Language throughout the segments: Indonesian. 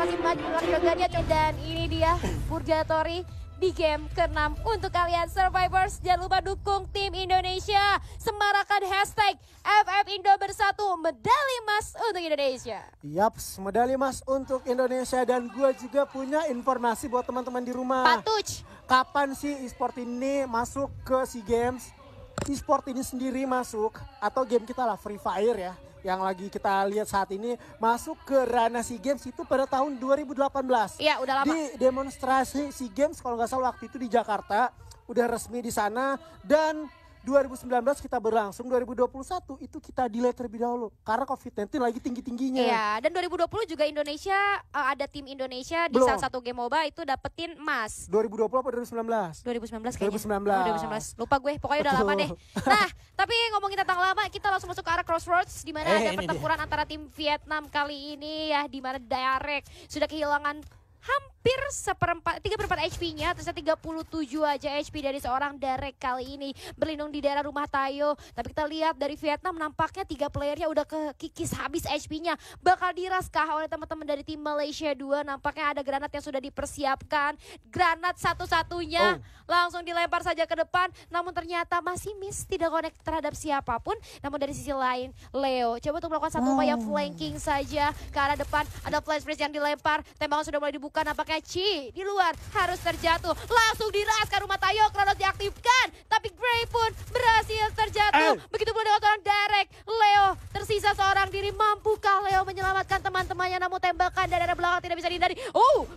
masih maju Yogannya. Dan ini dia Purgatory di game ke-6 untuk kalian Survivors. Jangan lupa dukung tim Indonesia. Semarakan hashtag FF Indo Bersatu, medali emas untuk Indonesia. Yaps, medali emas untuk Indonesia. Dan gue juga punya informasi buat teman-teman di rumah. Patuj. Kapan sih e-sport ini masuk ke SEA Games? E-sport ini sendiri masuk, atau game kita lah Free Fire ya, yang lagi kita lihat saat ini masuk ke ranah SEA Games itu pada tahun 2018. Iya, udah lama. Di demonstrasi SEA Games kalau nggak salah waktu itu di Jakarta, udah resmi di sana. Dan 2019 kita berlangsung, 2021 itu kita delay terlebih dahulu karena COVID-19 lagi tinggi-tingginya. Iya, dan 2020 juga Indonesia ada tim Indonesia di Belum. salah satu game MOBA itu dapetin emas. 2020 apa 2019? 2019 kayaknya. 2019. 2019. Lupa gue, pokoknya udah lama deh. Nah, tapi ngomongin tentang lama, kita langsung masuk ke arah Crossroads di mana ada ini pertempuran antara tim Vietnam kali ini ya, di mana Direct sudah kehilangan hampir 3/4 HP-nya, terus 37 aja HP dari seorang Direct kali ini berlindung di daerah rumah Tayo. Tapi kita lihat dari Vietnam nampaknya 3 playernya udah kekikis habis HP-nya. Bakal diraskah oleh teman-teman dari tim Malaysia 2? Nampaknya ada granat yang sudah dipersiapkan. Granat satu-satunya langsung dilempar saja ke depan, namun ternyata masih miss, tidak connect terhadap siapapun. Namun dari sisi lain, Leo coba untuk melakukan satu upaya flanking saja ke arah depan. Ada flash freeze yang dilempar, tembakan sudah mulai dibuka. Nampaknya Chi di luar harus terjatuh, langsung diraskan rumah Tayo. Kronos diaktifkan, tapi Gray pun berhasil terjatuh. Begitu pula dengan seorang Direct. Leo tersisa seorang diri. Mampukah Leo menyelamatkan teman-temannya? Namun tembakan dari arah belakang tidak bisa dihindari.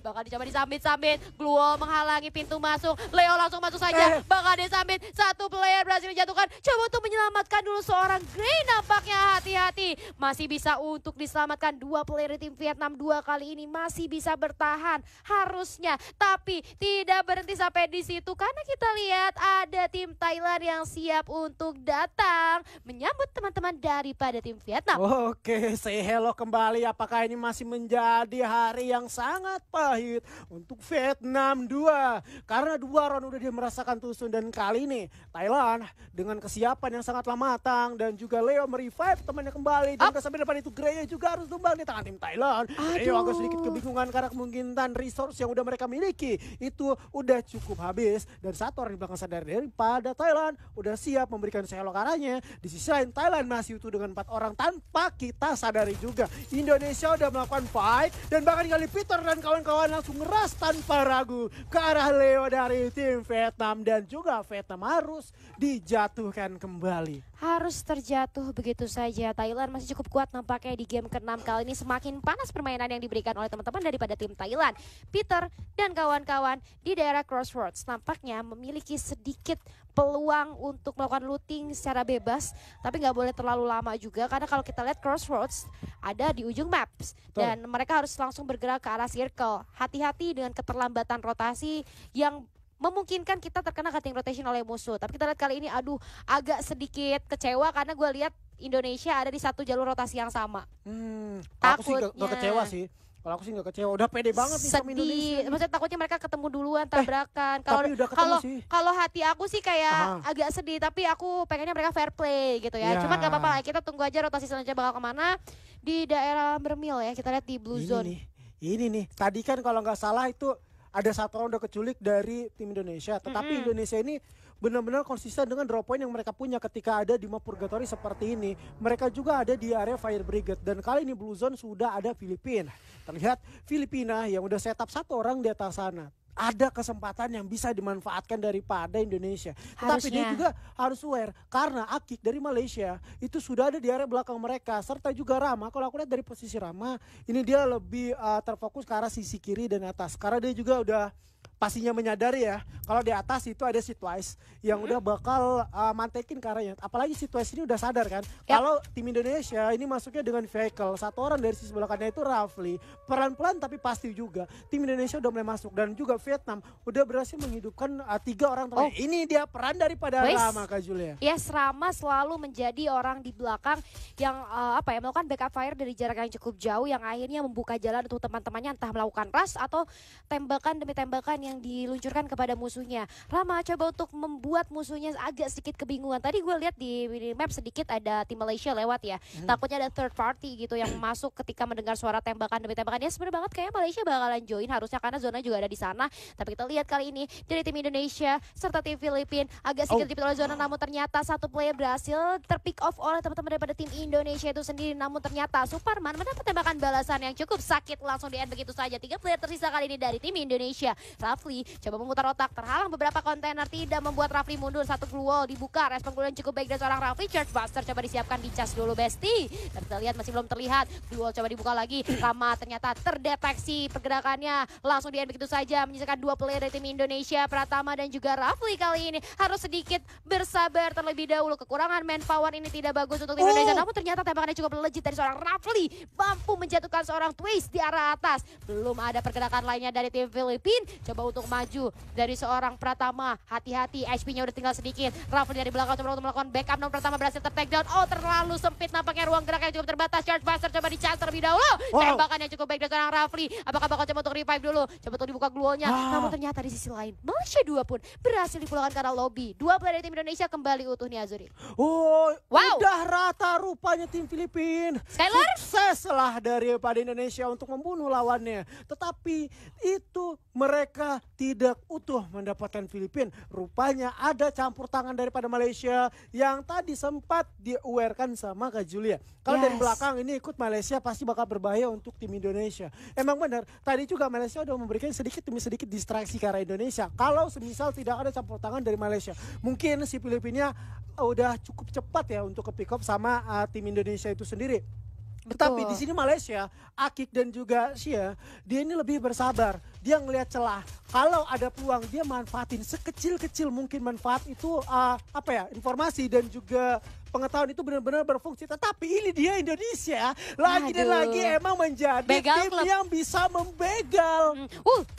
Bakal dicoba disambit-sambit. Gluo menghalangi pintu masuk. Leo langsung masuk saja, bakal disambit. Satu player berhasil dijatuhkan. Coba untuk menyelamatkan dulu seorang Gray. Nampaknya hati-hati, masih bisa untuk diselamatkan. 2 player di tim Vietnam 2 kali ini masih bisa bertahan harusnya, tapi tidak berhenti sampai di situ karena kita lihat ada tim Thailand yang siap untuk datang menyambut teman-teman daripada tim Vietnam. Oke, say hello kembali. Apakah ini masih menjadi hari yang sangat pahit untuk Vietnam 2? Karena 2 round udah dia merasakan tusun, dan kali ini Thailand dengan kesiapan yang sangatlah matang dan juga Leo merevive temannya kembali. Dan sampai depan itu Gray juga harus tumbang di tangan tim Thailand. Leo agak sedikit kebingungan karena kemungkinan resource yang udah mereka miliki itu udah cukup habis, dan satu orang di belakang sadar daripada Thailand udah siap memberikan selok arahnya. Di sisi lain Thailand masih utuh dengan 4 orang tanpa kita sadari juga. Indonesia udah melakukan fight, dan bahkan kali Peter dan kawan-kawan langsung ngeras tanpa ragu ke arah Leo dari tim Vietnam, dan juga Vietnam harus dijatuhkan kembali. Harus terjatuh begitu saja. Thailand masih cukup kuat nampaknya di game ke-6 kali ini. Semakin panas permainan yang diberikan oleh teman-teman daripada tim Thailand. Peter dan kawan-kawan di daerah Crossroads nampaknya memiliki sedikit peluang untuk melakukan looting secara bebas, tapi nggak boleh terlalu lama juga karena kalau kita lihat Crossroads ada di ujung maps dan mereka harus langsung bergerak ke arah circle. Hati-hati dengan keterlambatan rotasi yang memungkinkan kita terkena cutting rotation oleh musuh. Tapi kita lihat kali ini agak sedikit kecewa karena gue lihat Indonesia ada di satu jalur rotasi yang sama. Aku sih gak kecewa sih. Kalau aku sih gak kecewa, udah pede banget nih sama Indonesia. Maksudnya takutnya mereka ketemu duluan, tabrakan. Kalau hati aku sih kayak agak sedih, tapi aku pengennya mereka fair play gitu ya. Cuman gak apa-apa, kita tunggu aja rotasi selanjutnya bakal kemana. Di daerah Mermil ya, kita lihat di Blue Zone. Ini nih, tadi kan kalau nggak salah itu ada 1 orang udah keculik dari tim Indonesia. Tetapi Indonesia ini benar-benar konsisten dengan draw point yang mereka punya ketika ada di map Purgatory seperti ini. Mereka juga ada di area Fire Brigade, dan kali ini Blue Zone sudah ada Filipina. Terlihat Filipina yang udah setup 1 orang di atas sana. Ada kesempatan yang bisa dimanfaatkan daripada Indonesia. Tapi dia juga harus aware karena Akik dari Malaysia itu sudah ada di area belakang mereka, serta juga Rama. Kalau aku lihat dari posisi Rama, ini dia lebih terfokus ke arah sisi kiri dan atas, karena dia juga udah pastinya menyadari ya kalau di atas itu ada Sitwise yang udah bakal mantekin ke arahnya. Apalagi Sitwise ini udah sadar kan kalau tim Indonesia ini masuknya dengan vehicle. 1 orang dari sisi belakangnya itu Rafli. Pelan-pelan tapi pasti juga tim Indonesia udah mulai masuk, dan juga Vietnam udah berhasil menghidupkan 3 orang teman. Ini dia peran daripada Rama, Kak Julia. Yes, Rama selalu menjadi orang di belakang yang melakukan backup fire dari jarak yang cukup jauh, yang akhirnya membuka jalan untuk teman-temannya entah melakukan rush atau tembakan demi tembakan tembakan yang diluncurkan kepada musuhnya. Rama coba untuk membuat musuhnya agak sedikit kebingungan. Tadi gue lihat di map sedikit ada tim Malaysia lewat ya. Takutnya ada third party gitu yang masuk ketika mendengar suara tembakan demi tembakan. Ya sebenarnya banget kayak Malaysia bakalan join harusnya karena zona juga ada di sana. Tapi kita lihat kali ini dari tim Indonesia serta tim Filipina agak sedikit dipilih oleh zona, namun ternyata satu player berhasil terpick off oleh teman-teman daripada tim Indonesia itu sendiri. Namun ternyata Suparman mendapat tembakan balasan yang cukup sakit, langsung di end begitu saja. 3 player tersisa kali ini dari tim Indonesia. Rafli coba memutar otak, terhalang beberapa kontainer, tidak membuat Rafli mundur. Satu glue wall dibuka, respon glue yang cukup baik dari seorang Rafli. Charge Buster coba disiapkan, dicas dulu Besti. Dan kita lihat masih belum terlihat. Glue wall coba dibuka lagi. Rama ternyata terdeteksi pergerakannya, langsung di end begitu saja. Menyisakan 2 player dari tim Indonesia, Pratama dan juga Rafli kali ini harus sedikit bersabar terlebih dahulu. Kekurangan manpower ini tidak bagus untuk tim Indonesia, namun ternyata tembakannya cukup legit dari seorang Rafli, mampu menjatuhkan seorang Twist di arah atas. Belum ada pergerakan lainnya dari tim Filipina. Coba untuk maju dari seorang Pratama, hati-hati HP-nya udah tinggal sedikit. Rafli dari belakang coba untuk melakukan backup, namun Pratama berhasil ter-take down. Oh, terlalu sempit nampaknya ruang gerak yang cukup terbatas. Charge Buster coba di-charge terlebih dahulu. Tembakan yang cukup baik dari seorang Rafli. Apakah bakal coba untuk revive dulu? Coba untuk dibuka glue-nya. Namun ternyata di sisi lain Malaysia 2 pun berhasil dipulangkan ke arah lobby. 2 player dari tim Indonesia kembali utuh nih Azuri. Udah rata rupanya tim Filipina. Skylar? Sukses lah daripada Indonesia untuk membunuh lawannya. Tetapi itu mereka tidak utuh mendapatkan Filipina. Rupanya ada campur tangan daripada Malaysia yang tadi sempat di-aware-kan sama Kak Julia. Kalau dari belakang ini ikut Malaysia pasti bakal berbahaya untuk tim Indonesia. Emang benar, tadi juga Malaysia udah memberikan sedikit demi sedikit distraksi ke arah Indonesia. Kalau semisal tidak ada campur tangan dari Malaysia, mungkin si Filipina udah cukup cepat ya untuk ke pick up sama tim Indonesia itu sendiri. Tetapi di sini Malaysia, Akik dan juga Sia, dia ini lebih bersabar. Dia ngelihat celah. Kalau ada peluang dia manfaatin sekecil-kecil mungkin manfaat itu informasi dan juga pengetahuan itu benar-benar berfungsi. Tetapi ini dia Indonesia lagi dan lagi emang menjadi tim yang bisa membegal.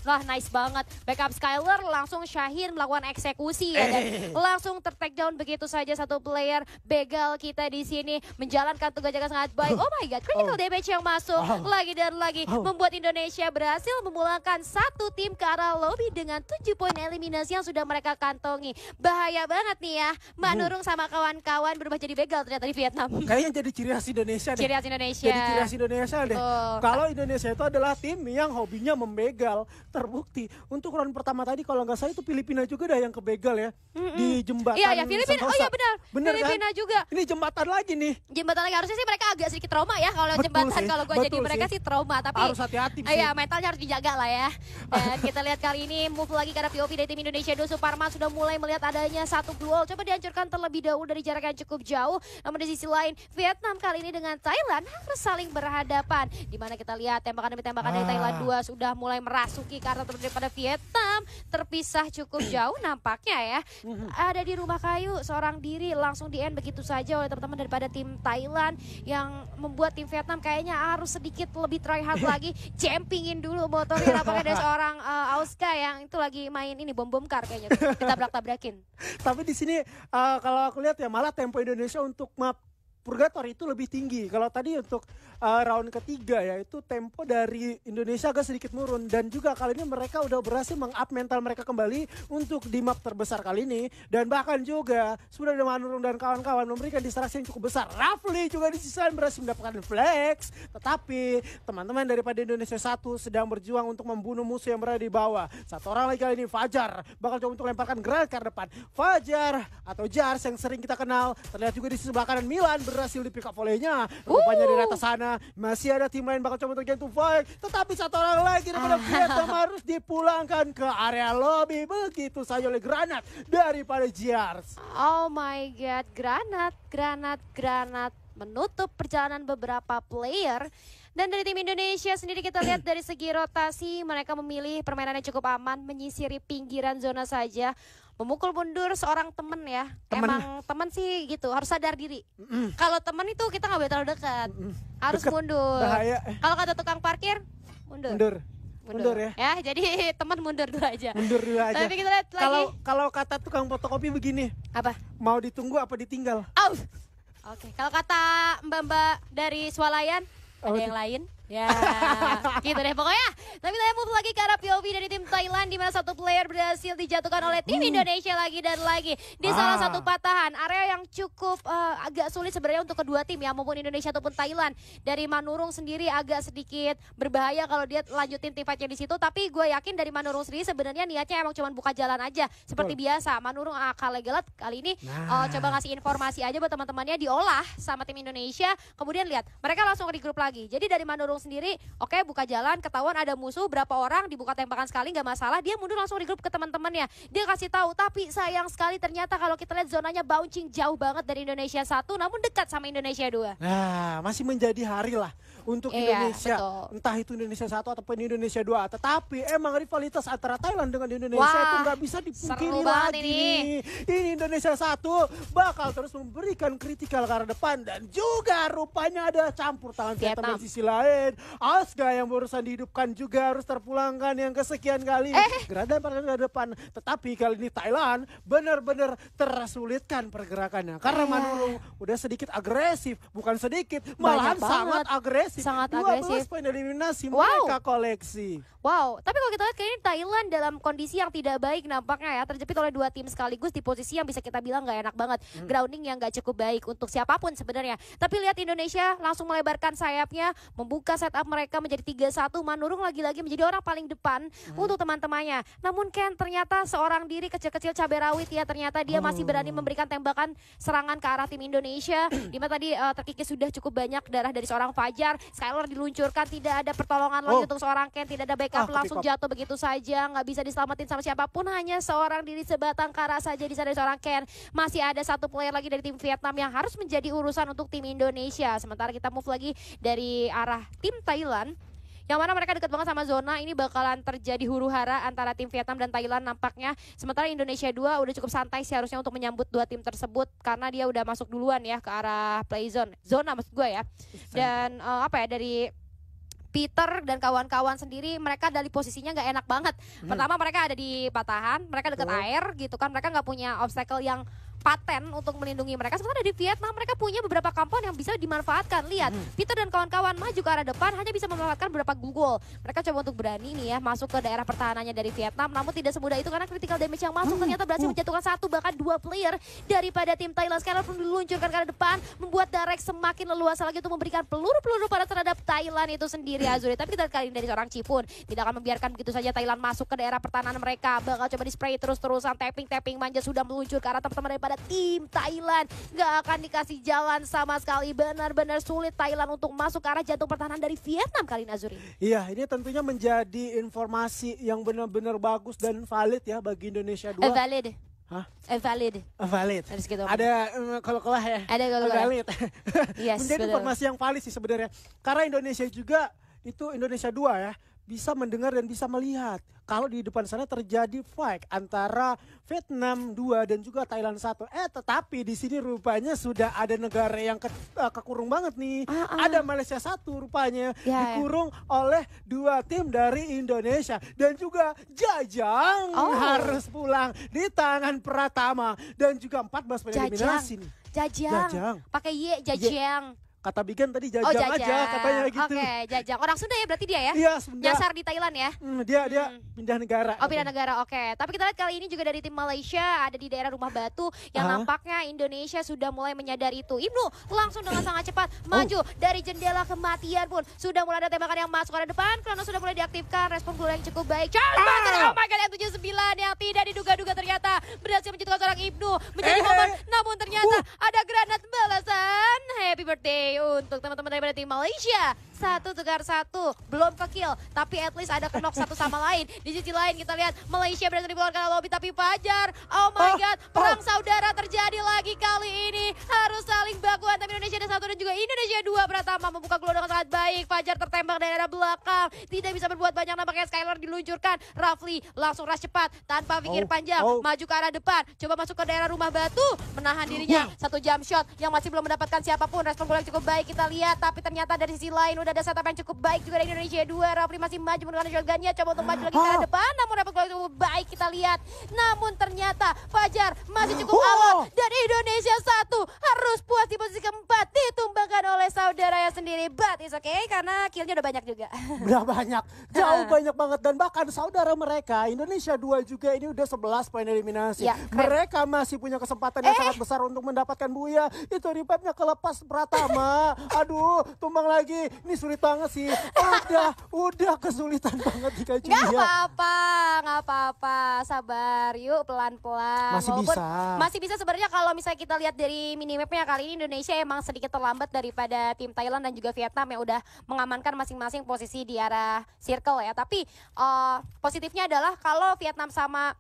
Lah nice banget. Backup Skylar langsung Syahir melakukan eksekusi ya, dan langsung ter-take down begitu saja satu player begal kita di sini menjalankan tugas jaga sangat baik. Oh my god, critical damage yang masuk lagi dan lagi membuat Indonesia berhasil memulangkan satu tim ke arah lobby dengan 7 poin eliminasi yang sudah mereka kantongi. Bahaya banget nih ya, Mbak Nurung sama kawan-kawan berubah jadi begal ternyata di Vietnam. Kayaknya jadi ciri khas Indonesia deh. Ciri khas Indonesia. Jadi ciri khas Indonesia deh. Kalau Indonesia itu adalah tim yang hobinya membegal. Terbukti untuk round pertama tadi kalau nggak salah itu Filipina juga dah yang kebegal ya. Di jembatan. Iya Filipina. Sentosa. Oh iya benar. Filipina kan? juga. Ini jembatan lagi nih. Jembatan lagi, harusnya sih mereka agak sedikit trauma ya kalau jembatan. Kalau gue jadi mereka sih trauma, tapi harus hati-hati sih. Iya, mentalnya harus dijaga lah ya. Dan kita lihat kali ini move lagi karena POV dari tim Indonesia. Suparman sudah mulai melihat adanya satu glue wall. Coba dihancurkan terlebih dahulu dari jarak yang cukup jauh. Namun di sisi lain Vietnam kali ini dengan Thailand harus saling berhadapan. Dimana kita lihat tembakan demi tembakan dari Thailand 2 sudah mulai merasuki karena daripada Vietnam terpisah cukup jauh nampaknya ya. Ada di rumah kayu seorang diri langsung di end begitu saja oleh teman-teman daripada tim Thailand yang membuat tim Vietnam kayaknya harus sedikit lebih try hard lagi. Jumpingin dulu motornya, nampaknya ada seorang Auska yang itu lagi main ini bom kar kayaknya tuh. Ditabrak-tabrakin. Tapi di sini kalau aku lihat ya malah tempo Indonesia untuk map Purgatory itu lebih tinggi. Kalau tadi untuk round ketiga ya itu tempo dari Indonesia agak sedikit menurun. Dan juga kali ini mereka udah berhasil meng-up mental mereka kembali untuk di map terbesar kali ini. Dan bahkan juga sudah ada Manurung dan kawan-kawan memberikan distraksi yang cukup besar. Rafli juga di sisi lain berhasil mendapatkan flex. Tetapi teman-teman daripada Indonesia 1 sedang berjuang untuk membunuh musuh yang berada di bawah. Satu orang lagi kali ini Fajar bakal coba untuk lemparkan granat ke depan. Fajar atau Jars yang sering kita kenal. Terlihat juga di sisi sebelah kanan Milan berhasil di pick up olehnya. Rupanya dari atas sana masih ada tim lain bakal coba untuk gentle fight. Tetapi satu orang lagi daripada Vietnam harus dipulangkan ke area lobby begitu saja oleh granat daripada Jars. Oh my god, granat menutup perjalanan beberapa player. Dan dari tim Indonesia sendiri kita lihat dari segi rotasi mereka memilih permainan yang cukup aman, menyisiri pinggiran zona saja. Memukul mundur seorang temen ya. Emang temen sih gitu, harus sadar diri. Kalau temen itu kita nggak boleh terlalu dekat. Harus mundur. Bahaya. Kalau kata tukang parkir, mundur ya. Ya, jadi teman mundur dulu aja. Mundur dulu aja. Tapi kita lihat lagi. Kalau kata tukang fotokopi begini. Apa? Mau ditunggu apa ditinggal? Oke, kalau kata mbak-mbak dari Swalayan ada yang lain. Ya, gitu deh pokoknya. Tapi kita move lagi ke arah POV dari tim Thailand di mana satu player berhasil dijatuhkan oleh tim Indonesia lagi dan lagi di salah satu patahan area yang cukup agak sulit sebenarnya untuk kedua tim ya, maupun Indonesia ataupun Thailand. Dari Manurung sendiri agak sedikit berbahaya kalau dia lanjutin team fight-nya di situ, tapi gue yakin dari Manurung sendiri sebenarnya niatnya emang cuma buka jalan aja seperti biasa. Manurung Kalegelat kali ini coba ngasih informasi aja buat teman-temannya, diolah sama tim Indonesia, kemudian lihat mereka langsung regroup lagi. Jadi dari Manurung sendiri oke, buka jalan, ketahuan ada musuh berapa orang, dibuka tembakan sekali nggak masalah, dia mundur langsung regroup ke teman-temannya, dia kasih tahu. Tapi sayang sekali ternyata kalau kita lihat zonanya bouncing jauh banget dari Indonesia 1 namun dekat sama Indonesia 2. Nah, masih menjadi hari lah untuk Indonesia, entah itu Indonesia 1 ataupun Indonesia 2. Tetapi emang rivalitas antara Thailand dengan Indonesia itu nggak bisa dipungkiri lagi. Ini Indonesia 1 bakal terus memberikan kritikal ke arah depan, dan juga rupanya ada campur tangan Vietnam di sisi lain. Asga yang barusan dihidupkan juga harus terpulangkan yang kesekian kali. Gerakan pada depan. Tetapi kali ini Thailand benar-benar tersulitkan pergerakannya karena Manurung udah sedikit agresif, bukan sedikit, malahan sangat agresif. 12 poin eliminasi mereka koleksi. Wow, tapi kalau kita lihat kayaknya Thailand dalam kondisi yang tidak baik nampaknya ya, terjepit oleh dua tim sekaligus di posisi yang bisa kita bilang nggak enak banget, grounding yang nggak cukup baik untuk siapapun sebenarnya. Tapi lihat Indonesia langsung melebarkan sayapnya, membuka setup mereka menjadi 3-1. Manurung lagi-lagi menjadi orang paling depan untuk teman-temannya. Namun Ken ternyata seorang diri kecil-kecil cabai rawit ya, ternyata dia masih berani memberikan tembakan serangan ke arah tim Indonesia. Dimana tadi terkikis sudah cukup banyak darah dari seorang Fajar. Skylar diluncurkan, tidak ada pertolongan lagi untuk seorang Ken, tidak ada backup, langsung jatuh begitu saja, nggak bisa diselamatin sama siapapun, hanya seorang diri sebatang kara saja di sana dari seorang Ken. Masih ada satu player lagi dari tim Vietnam yang harus menjadi urusan untuk tim Indonesia. Sementara kita move lagi dari arah tim Thailand, yang mana mereka dekat banget sama zona. Ini bakalan terjadi huru-hara antara tim Vietnam dan Thailand nampaknya. Sementara Indonesia 2 udah cukup santai sih harusnya untuk menyambut dua tim tersebut, karena dia udah masuk duluan ya ke arah play zone. Zona maksud gue ya. Dan dari Peter dan kawan-kawan sendiri, mereka dari posisinya nggak enak banget. Pertama mereka ada di patahan, mereka dekat air gitu kan, mereka nggak punya obstacle yang paten untuk melindungi mereka. Sementara di Vietnam mereka punya beberapa kampung yang bisa dimanfaatkan. Lihat, Peter dan kawan-kawan maju ke arah depan hanya bisa memanfaatkan beberapa gol. Mereka coba untuk berani nih ya masuk ke daerah pertahanannya dari Vietnam, namun tidak semudah itu karena critical damage yang masuk ternyata berhasil menjatuhkan satu bahkan dua player daripada tim Thailand. Sekarang pun diluncurkan ke arah depan, membuat Darek semakin leluasa lagi untuk memberikan peluru-peluru pada terhadap Thailand itu sendiri, Azuri. Tapi kita kali ini dari seorang Cipun tidak akan membiarkan begitu saja Thailand masuk ke daerah pertahanan mereka. Bakal coba di spray terus-terusan, tapping manja sudah meluncur ke arah teman-teman daripada tim Thailand. Gak akan dikasih jalan sama sekali. Benar-benar sulit Thailand untuk masuk ke arah jantung pertahanan dari Vietnam kali ini, Azuri. Iya, ini tentunya menjadi informasi yang benar-benar bagus dan valid ya bagi Indonesia 2. Valid. Hah? Valid. Valid. Gitu. Ada kalau-kalau ya. Ada kalau-kalau. Valid. Yes, menjadi betul. informasi yang valid sih sebenarnya. Karena Indonesia juga itu Indonesia 2 ya, bisa mendengar dan bisa melihat kalau di depan sana terjadi fight antara Vietnam 2 dan juga Thailand 1. Tetapi di sini rupanya sudah ada negara yang kekurung banget nih. Ada Malaysia 1 rupanya dikurung oleh dua tim dari Indonesia, dan juga Jajang harus pulang di tangan Pratama, dan juga 14 poin eliminasi nih. Jajang. Pakai Y, Jajang. Kata Bigan tadi Jajang aja katanya gitu. Oke, Jajang. Orang Sunda ya berarti dia ya? Iya, Sunda. Nyasar di Thailand ya? Dia pindah negara. Oh, pindah negara, oke. Tapi kita lihat kali ini juga dari tim Malaysia ada di daerah Rumah Batu yang nampaknya Indonesia sudah mulai menyadari itu. Ibnu langsung dengan sangat cepat maju dari jendela kematian pun. Sudah mulai ada tembakan yang masuk ke depan, karena sudah mulai diaktifkan. Respon peluru yang cukup baik. Oh my god, M79 yang tidak diduga-duga ternyata berhasil menjatuhkan seorang Ibnu menjadi momen. Namun ternyata ada granat balasan. Happy birthday untuk teman-teman daripada tim Malaysia. 1 tukar 1, belum ke kill, tapi at least ada kenok satu sama lain. Di sisi lain kita lihat Malaysia berhasil dikeluarkan lobby, tapi Fajar, oh my god, perang saudara terjadi lagi kali ini. Harus saling baku antara Indonesia dan 1 dan juga Indonesia 2. Pratama membuka gol dengan sangat baik. Fajar tertembak dari arah belakang, tidak bisa berbuat banyak, nampaknya Skylar diluncurkan. Rafli langsung rush cepat tanpa pikir panjang, maju ke arah depan, coba masuk ke daerah Rumah Batu, menahan dirinya. Satu jump shot yang masih belum mendapatkan siapapun. Respon gol yang cukup baik kita lihat, tapi ternyata dari sisi lain udah ada setup yang cukup baik juga dari Indonesia 2. Rafli masih maju menggunakan shotgunnya, coba untuk maju lagi ke arah depan, namun dapat gol cukup baik kita lihat. Namun ternyata Fajar masih cukup aman dan Indonesia 1 harus puas di posisi keempat, ditumbangkan oleh saudaranya sendiri. But it's okay karena killnya udah banyak juga. Udah banyak, jauh banyak banget, dan bahkan saudara mereka Indonesia 2 juga ini udah 11 poin eliminasi. Ya, mereka masih punya kesempatan yang sangat besar untuk mendapatkan Buya. Itu revive-nya kelepas Pratama. Aduh, tumbang lagi. Ini sulit banget sih. Udah kesulitan banget jika Gak apa-apa, sabar yuk pelan-pelan. Masih bisa sebenarnya kalau misalnya kita lihat dari minimapnya kali ini Indonesia emang sedikit terlambat daripada tim Thailand dan juga Vietnam yang udah mengamankan masing-masing posisi di arah circle ya. Tapi positifnya adalah kalau Vietnam sama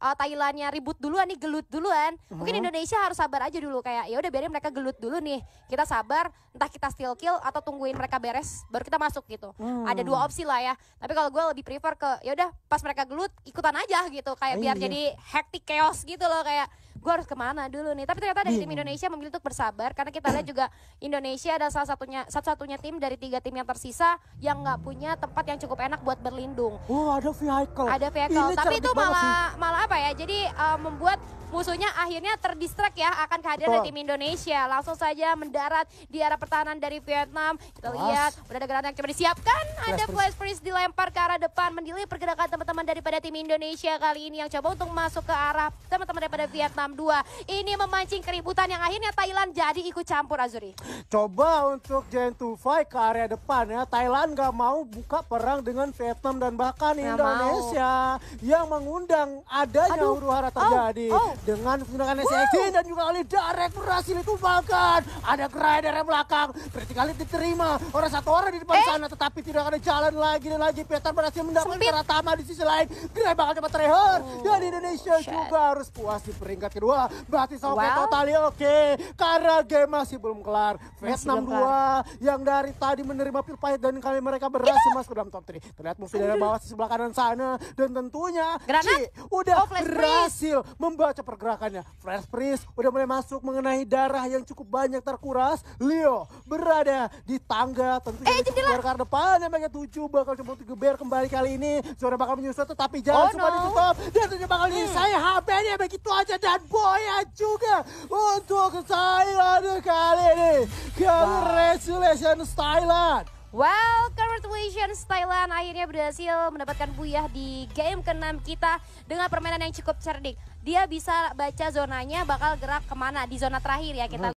Thailandnya ribut duluan nih, gelut duluan. Mungkin Indonesia harus sabar aja dulu, kayak ya udah biarin mereka gelut dulu nih. Kita sabar, entah kita steal kill atau tungguin mereka beres baru kita masuk gitu. Ada dua opsi lah ya. Tapi kalau gue lebih prefer ke ya udah pas mereka gelut ikutan aja gitu, kayak biar jadi hectic chaos gitu loh, kayak gue harus kemana dulu nih. Tapi ternyata dari tim Indonesia memilih untuk bersabar karena kita lihat juga Indonesia adalah satu-satunya tim dari 3 tim yang tersisa yang nggak punya tempat yang cukup enak buat berlindung. Ada vehicle. Ada vehicle, tapi itu malah apa ya? Jadi membuat musuhnya akhirnya terdistract ya akan kehadiran dari tim Indonesia. Langsung saja mendarat di arah pertahanan dari Vietnam. Kita lihat udah ada granat yang coba disiapkan. Ada flash freeze dilempar ke arah depan, mendelay pergerakan teman-teman daripada tim Indonesia kali ini yang coba untuk masuk ke arah teman-teman daripada Vietnam 2. Ini memancing keributan yang akhirnya Thailand jadi ikut campur, Azuri. Coba untuk Gen 2 Fight ke area depan ya. Thailand gak mau buka perang dengan Vietnam dan bahkan Indonesia yang mengundang adanya huru-hara terjadi. Dengan menggunakan SXT dan juga oleh Darek berhasil ditumbangkan. Ada Cry dari belakang, berarti kali diterima satu orang di depan sana, tetapi tidak ada jalan lagi dan lagi. Peter berhasil mendapatkan Pratama di sisi lain. Cry bakal coba trehor. Dan Indonesia juga harus puas di peringkat kedua. Berarti sampai totali oke. Karena game masih belum kelar. Vietnam 2 yang dari tadi menerima pil pahit dan kali mereka berhasil masuk ke dalam top 3. Terlihat musuh dari bawah di sebelah kanan sana, dan tentunya Ci udah berhasil membaca pergerakannya. Flash freeze udah mulai masuk mengenai darah yang cukup banyak terkuras. Leo berada di tangga tentunya di keluar depan yang bagian 7 bakal coba untuk geber kembali kali ini. Sudah bakal menyusul tetapi jalan semua ditutup dan tentunya bakal saya HP-nya begitu aja, dan Boya juga untuk Thailand kali ini. Congratulations Thailand. Well, congratulations Thailand akhirnya berhasil mendapatkan Buyah di game ke-6 kita dengan permainan yang cukup cerdik. Dia bisa baca zonanya bakal gerak kemana di zona terakhir ya kita